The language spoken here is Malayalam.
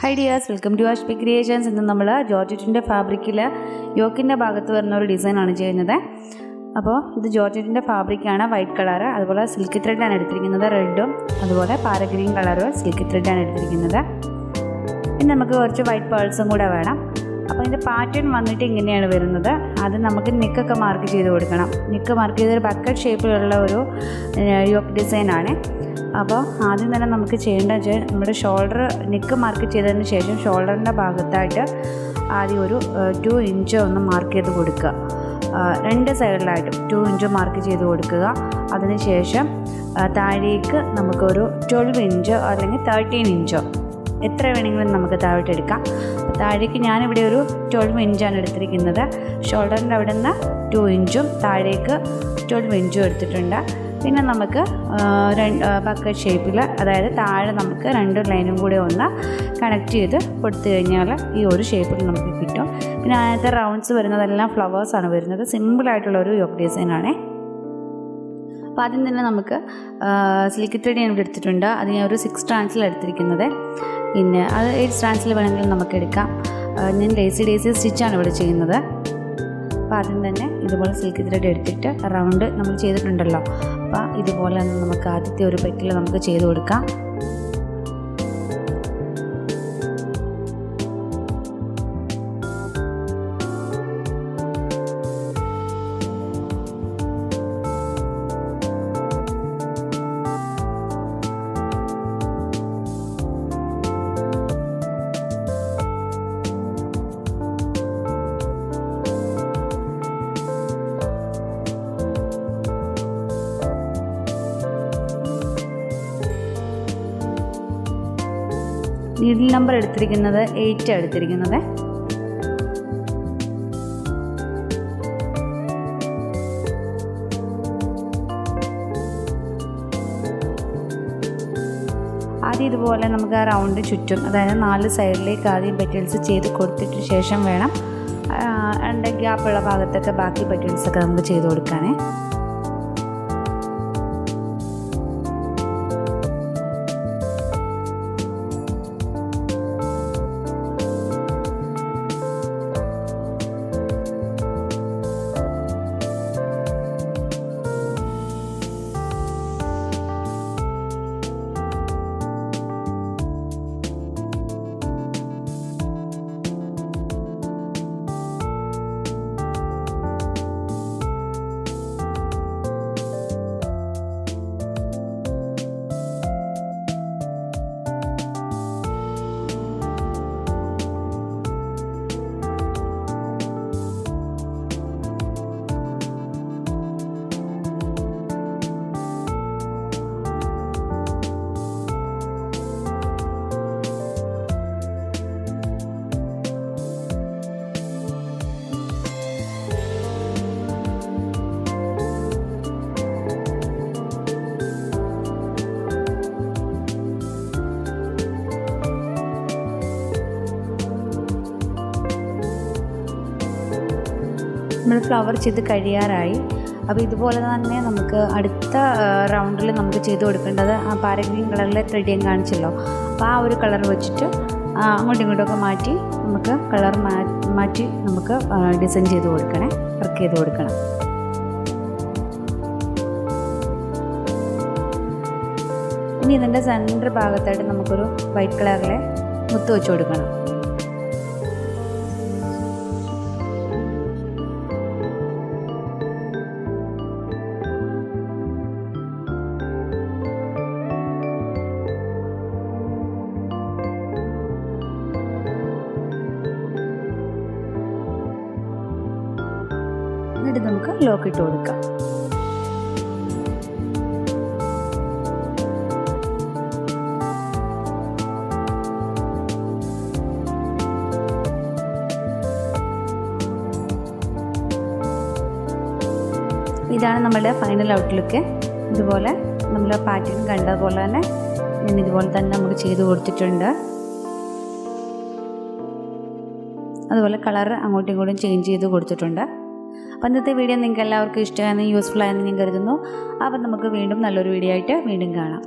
Hi dears, welcome to Ashbi Creations. In the Georgette fabric yoke ഭാഗത്ത് വരുന്ന ഒരു ഡിസൈൻ ആണ് ചെയ്യുന്നത്. അപ്പോൾ ഇത് ജോർജറ്റിന്റെ ഫാബ്രിക് ആണ്, വൈറ്റ് കളർ. അതുപോലെ സിൽക്കി ത്രെഡ് ആണ് എടുത്തിരിക്കുന്നത്, റെഡും അതുപോലെ പാര ഗ്രീൻ കളർ സിൽക്കി ത്രെഡ് ആണ് എടുത്തിരിക്കുന്നത്. ഇനി നമുക്ക് കുറച്ച് വൈറ്റ് പേൾസും കൂടെ വേണം. അപ്പോൾ ഇതിന്റെ പാറ്റേൺ വന്നിട്ട് ഇങ്ങനെയാണ് വരുന്നത്. അത് നമുക്ക് നെക്കൊക്കെ മാർക്ക് ചെയ്ത് കൊടുക്കണം. നെക്ക് മാർക്ക് ചെയ്തൊരു ബക്കറ്റ് ഷേപ്പിലുള്ള ഒരു യോക്ക് ഡിസൈൻ ആണ്. അപ്പോൾ ആദ്യം തന്നെ നമുക്ക് ചെയ്യേണ്ടത് വെച്ചാൽ നമ്മുടെ ഷോൾഡർ നെക്ക് മാർക്ക് ചെയ്തതിന് ശേഷം ഷോൾഡറിൻ്റെ ഭാഗത്തായിട്ട് ആദ്യം ഒരു 2 ഇഞ്ച് ഒന്ന് മാർക്ക് ചെയ്ത് കൊടുക്കുക. രണ്ട് സൈഡിലായിട്ടും 2 ഇഞ്ച് മാർക്ക് ചെയ്ത് കൊടുക്കുക. അതിനുശേഷം താഴേക്ക് നമുക്കൊരു 12 ഇഞ്ചോ അല്ലെങ്കിൽ 13 ഇഞ്ചോ എത്ര വേണമെങ്കിലും നമുക്ക് താഴോട്ട് എടുക്കാം. താഴേക്ക് ഞാനിവിടെ ഒരു 12 ഇഞ്ചാണ് എടുത്തിരിക്കുന്നത്. ഷോൾഡറിൻ്റെ അവിടെ നിന്ന് 2 ഇഞ്ചും താഴേക്ക് 12 ഇഞ്ചും എടുത്തിട്ടുണ്ട്. പിന്നെ നമുക്ക് ബക്കറ്റ് ഷേപ്പിൽ, അതായത് താഴെ നമുക്ക് 2 ലൈനും കൂടെ ഒന്ന് കണക്ട് ചെയ്ത് കൊടുത്തു കഴിഞ്ഞാൽ ഈ ഒരു ഷേപ്പിൽ നമുക്ക് കിട്ടും. പിന്നെ അതിനകത്ത് റൗണ്ട്സ് വരുന്നതെല്ലാം ഫ്ലവേഴ്സാണ് വരുന്നത്. സിമ്പിളായിട്ടുള്ളൊരു യോക്ക് ഡിസൈനാണേ. അപ്പോൾ ആദ്യം തന്നെ നമുക്ക് സിൽക്കി ത്രെഡ് ഞാൻ ഇവിടെ എടുത്തിട്ടുണ്ട്. അത് ഞാൻ ഒരു 6 സ്ട്രാൻഡ്സിൽ എടുത്തിരിക്കുന്നത്. പിന്നെ അത് 8 സ്ട്രാൻഡ്സിൽ വേണമെങ്കിലും നമുക്ക് എടുക്കാം. ഞാൻ ലേസി ഡേസി സ്റ്റിച്ചാണ് ഇവിടെ ചെയ്യുന്നത്. അപ്പോൾ ആദ്യം തന്നെ ഇതുപോലെ സിൽക്കി ത്രെഡ് എടുത്തിട്ട് റൗണ്ട് നമ്മൾ ചെയ്തിട്ടുണ്ടല്ലോ, അപ്പോൾ ഇതുപോലെ നമുക്ക് ആദ്യത്തെ ഒരു പെറ്റിൽ നമുക്ക് ചെയ്ത് കൊടുക്കാം. നീഡിൽ നമ്പർ എടുത്തിരിക്കുന്നത് 8 എടുത്തിരിക്കുന്നത്. ആദ്യം ഇതുപോലെ നമുക്ക് ആ റൗണ്ട് ചുറ്റും, അതായത് 4 സൈഡിലേക്ക് ആദ്യം പെറ്റൽസ് ചെയ്ത് കൊടുത്തിട്ട് ശേഷം വേണം 2 ഗ്യാപ്പുള്ള ഭാഗത്തൊക്കെ ബാക്കി പെറ്റൽസൊക്കെ നമുക്ക് ചെയ്ത് കൊടുക്കാനേ. നമ്മൾ ഫ്ലവർ ചെയ്ത് കഴിയാറായി. അപ്പോൾ ഇതുപോലെ തന്നെ നമുക്ക് അടുത്ത റൗണ്ടിൽ നമുക്ക് ചെയ്ത് കൊടുക്കേണ്ടത് ആ പാര ഗ്രീൻ കളറിലെ ത്രെഡ് ഞാൻ കാണിച്ചല്ലോ, അപ്പോൾ ആ ഒരു കളർ വെച്ചിട്ട് അങ്ങോട്ടും ഇങ്ങോട്ടൊക്കെ മാറ്റി നമുക്ക് കളർ മാറ്റി നമുക്ക് ഡിസൈൻ ചെയ്ത് കൊടുക്കണേ, വർക്ക് ചെയ്ത് കൊടുക്കണം. ഇനി ഇതിൻ്റെ സെൻറ്റർ ഭാഗത്തായിട്ട് നമുക്കൊരു വൈറ്റ് കളറിലെ മുത്ത് വെച്ച് കൊടുക്കണം. എന്നിട്ട് നമുക്ക് ലോക്ക് ഇട്ട് കൊടുക്കാം. ഇതാണ് നമ്മുടെ ഫൈനൽ ഔട്ട്ലുക്ക്. ഇതുപോലെ നമ്മൾ പാറ്റേൺ കണ്ട പോലെ തന്നെ ഞാൻ ഇതുപോലെ തന്നെ നമുക്ക് ചെയ്ത് കൊടുത്തിട്ടുണ്ട്. അതുപോലെ കളർ അങ്ങോട്ടും ഇങ്ങോട്ടും ചേഞ്ച് ചെയ്ത് കൊടുത്തിട്ടുണ്ട്. അപ്പോൾ ഇന്നത്തെ വീഡിയോ നിങ്ങൾക്ക് എല്ലാവർക്കും ഇഷ്ടമായെന്ന് യൂസ്ഫുൾ ആയെന്ന് ഞാൻ കരുതുന്നു. അപ്പോൾ നമുക്ക് വീണ്ടും നല്ലൊരു വീഡിയോ ആയിട്ട് വീണ്ടും കാണാം.